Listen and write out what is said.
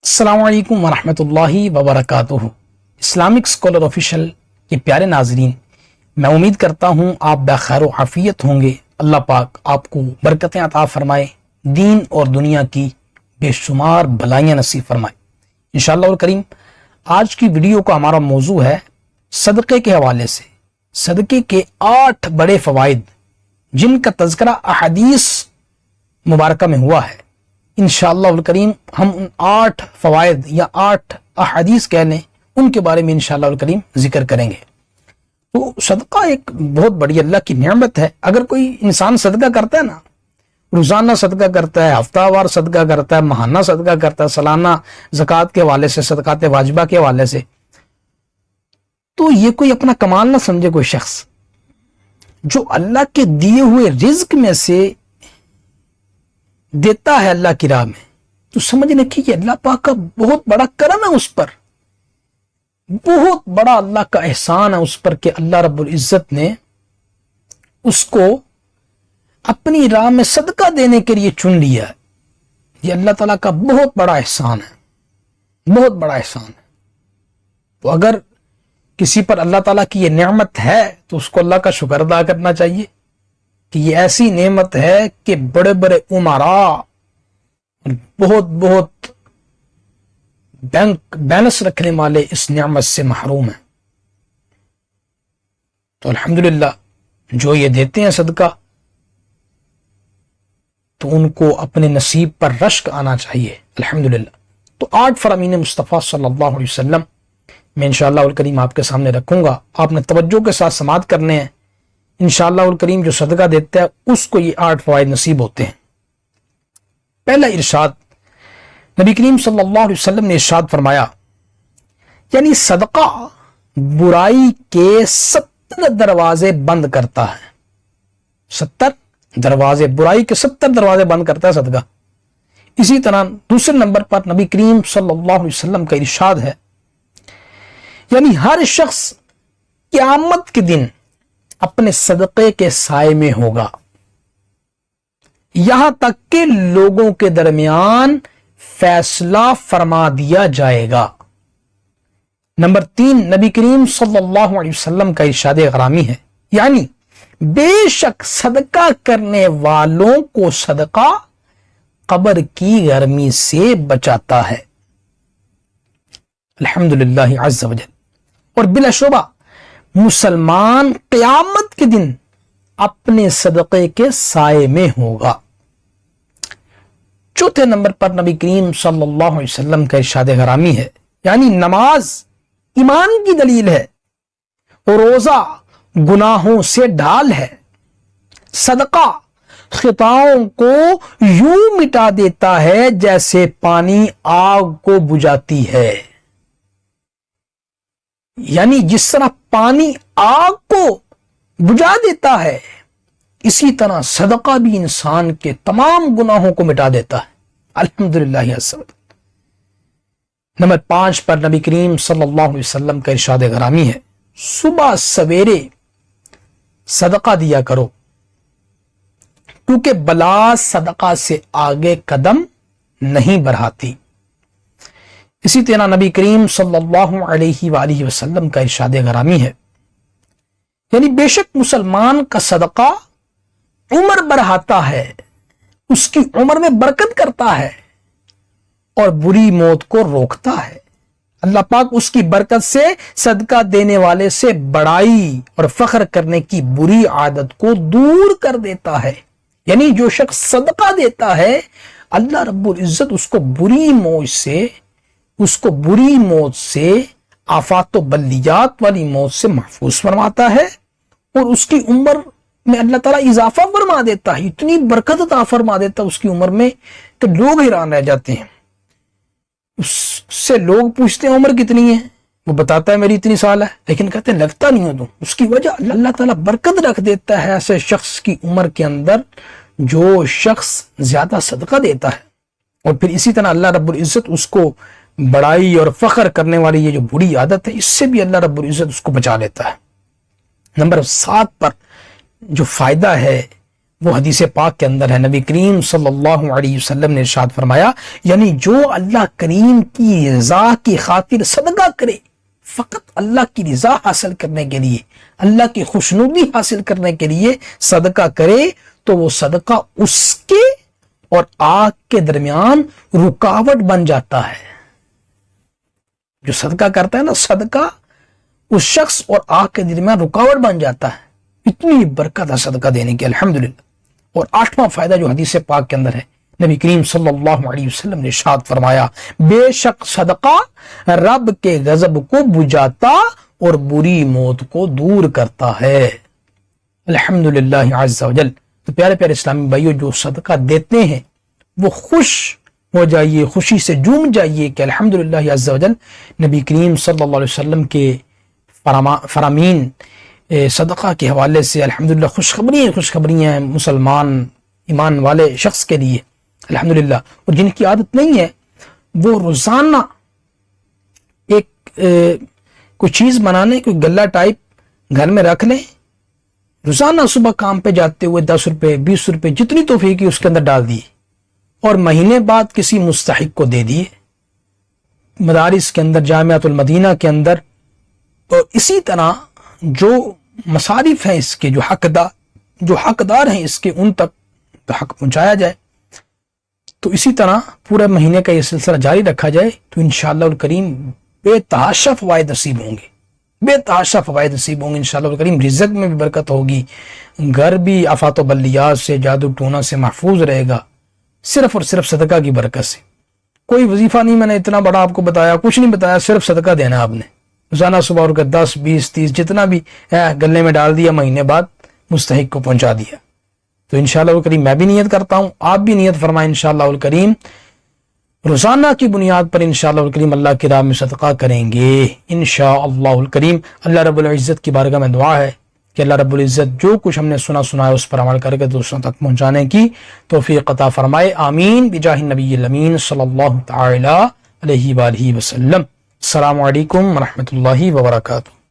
السلام علیکم ورحمۃ اللہ وبرکاتہ۔ اسلامک اسکالر آفیشیل کے پیارے ناظرین، میں امید کرتا ہوں آپ بخیر و عافیت ہوں گے۔ اللہ پاک آپ کو برکتیں عطا فرمائے، دین اور دنیا کی بے شمار بھلائیاں نصیب فرمائے انشاءاللہ الکریم۔ آج کی ویڈیو کا ہمارا موضوع ہے صدقے کے حوالے سے، صدقے کے 8 بڑے فوائد جن کا تذکرہ احادیث مبارکہ میں ہوا ہے۔ انشاءاللہ الکریم ہم ان 8 فوائد یا 8 احادیث کہہ لیں، ان کے بارے میں انشاءاللہ الکریم ذکر کریں گے۔ تو صدقہ ایک بہت بڑی اللہ کی نعمت ہے۔ اگر کوئی انسان صدقہ کرتا ہے نا، روزانہ صدقہ کرتا ہے، ہفتہ وار صدقہ کرتا ہے، ماہانہ صدقہ کرتا ہے، سالانہ زکوٰۃ کے حوالے سے، صدقات واجبہ کے حوالے سے، تو یہ کوئی اپنا کمال نہ سمجھے کوئی شخص۔ جو اللہ کے دیے ہوئے رزق میں سے دیتا ہے اللہ کی راہ میں، تو سمجھنے کی کہ اللہ پاک کا بہت بڑا کرم ہے اس پر، بہت بڑا اللہ کا احسان ہے اس پر کہ اللہ رب العزت نے اس کو اپنی راہ میں صدقہ دینے کے لیے چن لیا ہے۔ یہ اللہ تعالیٰ کا بہت بڑا احسان ہے، بہت بڑا احسان ہے۔ تو اگر کسی پر اللہ تعالیٰ کی یہ نعمت ہے تو اس کو اللہ کا شکر ادا کرنا چاہیے کہ یہ ایسی نعمت ہے کہ بڑے بڑے امراء اور بہت بہت بینک بیلنس رکھنے والے اس نعمت سے محروم ہیں۔ تو الحمدللہ جو یہ دیتے ہیں صدقہ، تو ان کو اپنے نصیب پر رشک آنا چاہیے الحمدللہ۔ تو 8 فرامین مصطفیٰ صلی اللہ علیہ وسلم میں انشاءاللہ الکریم آپ کے سامنے رکھوں گا، آپ نے توجہ کے ساتھ سماعت کرنے ہیں۔ انشاءاللہ الکریم جو صدقہ دیتا ہے اس کو یہ 8 فوائد نصیب ہوتے ہیں۔ پہلا ارشاد، نبی کریم صلی اللہ علیہ وسلم نے ارشاد فرمایا، یعنی صدقہ برائی کے 70 دروازے بند کرتا ہے۔ 70 دروازے، برائی کے 70 دروازے بند کرتا ہے صدقہ۔ اسی طرح دوسرے نمبر پر نبی کریم صلی اللہ علیہ وسلم کا ارشاد ہے، یعنی ہر شخص قیامت کے دن اپنے صدقے کے سائے میں ہوگا، یہاں تک کہ لوگوں کے درمیان فیصلہ فرما دیا جائے گا۔ نمبر 3، نبی کریم صلی اللہ علیہ وسلم کا ارشاد غرامی ہے، یعنی بے شک صدقہ کرنے والوں کو صدقہ قبر کی گرمی سے بچاتا ہے الحمدللہ عز وجل۔ اور بلا شبہ مسلمان قیامت کے دن اپنے صدقے کے سائے میں ہوگا۔ چوتھے نمبر پر نبی کریم صلی اللہ علیہ وسلم کا ارشاد غرامی ہے، یعنی نماز ایمان کی دلیل ہے، روزہ گناہوں سے ڈھال ہے، صدقہ خطاؤں کو یوں مٹا دیتا ہے جیسے پانی آگ کو بجھاتی ہے۔ یعنی جس طرح پانی آگ کو بجھا دیتا ہے، اسی طرح صدقہ بھی انسان کے تمام گناہوں کو مٹا دیتا ہے الحمدللہ عز وجل۔ نمبر 5 پر نبی کریم صلی اللہ علیہ وسلم کا ارشاد غرامی ہے، صبح سویرے صدقہ دیا کرو، کیونکہ بلا صدقہ سے آگے قدم نہیں بڑھاتی۔ اسی طرح نبی کریم صلی اللہ علیہ وآلہ وسلم کا ارشاد غرامی ہے، یعنی بے شک مسلمان کا صدقہ عمر بڑھاتا ہے، اس کی عمر میں برکت کرتا ہے اور بری موت کو روکتا ہے۔ اللہ پاک اس کی برکت سے صدقہ دینے والے سے بڑائی اور فخر کرنے کی بری عادت کو دور کر دیتا ہے۔ یعنی جو شخص صدقہ دیتا ہے، اللہ رب العزت اس کو بری موت سے آفات و بلیات والی موت سے محفوظ فرماتا ہے، اور اس کی عمر میں اللہ تعالیٰ اضافہ فرما دیتا ہے، اتنی برکت عطا فرما دیتا ہے اس کی عمر میں کہ لوگ حیران رہ جاتے ہیں۔ اس سے لوگ پوچھتے ہیں عمر کتنی ہے، وہ بتاتا ہے میری اتنی سال ہے، لیکن کہتے ہیں لگتا نہیں ہو تم۔ اس کی وجہ اللہ تعالیٰ برکت رکھ دیتا ہے ایسے شخص کی عمر کے اندر جو شخص زیادہ صدقہ دیتا ہے، اور پھر اسی طرح اللہ رب العزت اس کو بڑائی اور فخر کرنے والی یہ جو بری عادت ہے، اس سے بھی اللہ رب العزت اس کو بچا لیتا ہے۔ نمبر 7 پر جو فائدہ ہے وہ حدیث پاک کے اندر ہے، نبی کریم صلی اللہ علیہ وسلم نے ارشاد فرمایا، یعنی جو اللہ کریم کی رضا کی خاطر صدقہ کرے، فقط اللہ کی رضا حاصل کرنے کے لیے، اللہ کی خوشنودی حاصل کرنے کے لیے صدقہ کرے، تو وہ صدقہ اس کے اور آگ کے درمیان رکاوٹ بن جاتا ہے۔ جو صدقہ کرتا ہے نا، صدقہ اس شخص اور آگ کے درمیان رکاوٹ بن جاتا ہے۔ اتنی برکت ہے صدقہ دینے کی، الحمدللہ۔ اور 8واں فائدہ جو حدیث پاک کے اندر ہے، نبی کریم صلی اللہ علیہ وسلم نے ارشاد فرمایا، بے شک صدقہ رب کے غضب کو بجھاتا اور بری موت کو دور کرتا ہے۔ الحمدللہ عز وجل۔ تو پیارے پیارے اسلامی بھائیو، جو صدقہ دیتے ہیں وہ خوش ہو جائیے، خوشی سے جھوم جائیے کہ الحمدللہ عز وجل نبی کریم صلی اللہ علیہ وسلم کے فرامین صدقہ کے حوالے سے الحمدللہ خوشخبریاں ہیں مسلمان ایمان والے شخص کے لیے، الحمدللہ۔ اور جن کی عادت نہیں ہے وہ روزانہ ایک کوئی چیز بنانے، کوئی گلہ ٹائپ گھر میں رکھ لیں، روزانہ صبح کام پہ جاتے ہوئے 10 روپے 20 روپے جتنی توفیق کی اس کے اندر ڈال دیے، اور مہینے بعد کسی مستحق کو دے دیے، مدارس کے اندر، جامعۃ المدینہ کے اندر۔ اور اسی طرح جو مصارف ہیں اس کے، جو حقدار ہیں اس کے، ان تک حق پہنچایا جائے۔ تو اسی طرح پورے مہینے کا یہ سلسلہ جاری رکھا جائے تو انشاءاللہ الکریم بے تحاشا فوائد نصیب ہوں گے، بے تحاشا فوائد نصیب ہوں گے انشاءاللہ الکریم۔ رزق میں بھی برکت ہوگی، گھر بھی آفات و بلیات سے، جادو ٹونا سے محفوظ رہے گا، صرف اور صرف صدقہ کی برکت سے۔ کوئی وظیفہ نہیں میں نے اتنا بڑا آپ کو بتایا، کچھ نہیں بتایا، صرف صدقہ دینا آپ نے روزانہ صبح اٹھ کر 10 20 30 جتنا بھی ہے گلے میں ڈال دیا، مہینے بعد مستحق کو پہنچا دیا۔ تو انشاءاللہ الکریم میں بھی نیت کرتا ہوں، آپ بھی نیت فرمائیں انشاءاللہ الکریم، روزانہ کی بنیاد پر انشاءاللہ الکریم اللہ کی راہ میں صدقہ کریں گے انشاءاللہ الکریم۔ اللہ رب العزت کی بارگاہ میں دعا ہے کہ اللہ رب العزت جو کچھ ہم نے سنا ہے اس پر عمل کر کے دوسروں تک پہنچانے کی توفیق عطا فرمائے، آمین بجاہ النبی الامین صلی اللہ تعالی علیہ وآلہ وسلم۔ السلام علیکم ورحمۃ اللہ وبرکاتہ۔